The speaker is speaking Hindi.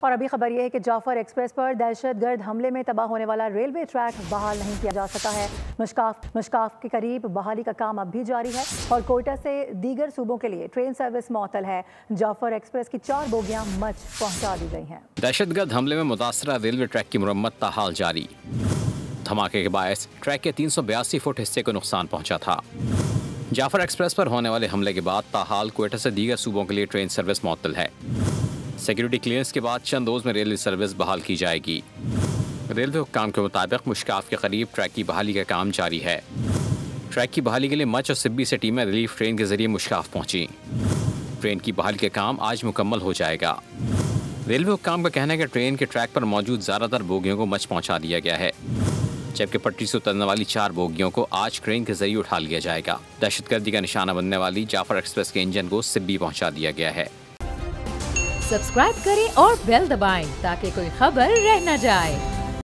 और अभी खबर यह है कि जाफर एक्सप्रेस पर दहशतगर्द हमले में तबाह होने वाला रेलवे ट्रैक बहाल नहीं किया जा सका है। मुश्काफ के करीब बहाली का काम अब भी जारी है और कोयटा से दीगर सूबों के लिए ट्रेन सर्विस मुअत्तल है। जाफर एक्सप्रेस की 4 बोगियां मच पहुंचा दी गई हैं। दहशतगर्द हमले में मुतासरा रेलवे ट्रैक की मुरम्मत ताहाल जारी। धमाके के बायस ट्रैक के 382 फुट हिस्से को नुकसान पहुंचा था। जाफर एक्सप्रेस पर होने वाले हमले के बाद ताहाल कोयटा से दीगर सूबों के लिए ट्रेन सर्विस मुअत्तल है। सिक्योरिटी क्लियरेंस के बाद चंद रोज में रेलवे सर्विस बहाल की जाएगी। रेलवे हुक्काम के मुताबिक मुश्काफ के करीब ट्रैक की बहाली का काम जारी है। ट्रैक की बहाली के लिए मच और सिब्बी से टीमें रिलीफ ट्रेन के जरिए मुश्काफ पहुंची। ट्रेन की बहाली का काम आज मुकम्मल हो जाएगा। रेलवे हुक्काम का कहना है कि ट्रेन के ट्रैक पर मौजूद ज़्यादातर बोगियों को मच पहुंचा दिया गया है, जबकि पटरी से उतरने वाली 4 बोगियों को आज ट्रेन के जरिए उठा लिया जाएगा। दहशतगर्दी का निशाना बनने वाली जाफर एक्सप्रेस के इंजन को सिब्बी पहुंचा दिया गया है। सब्सक्राइब करें और बेल दबाएं ताकि कोई खबर रह न जाए।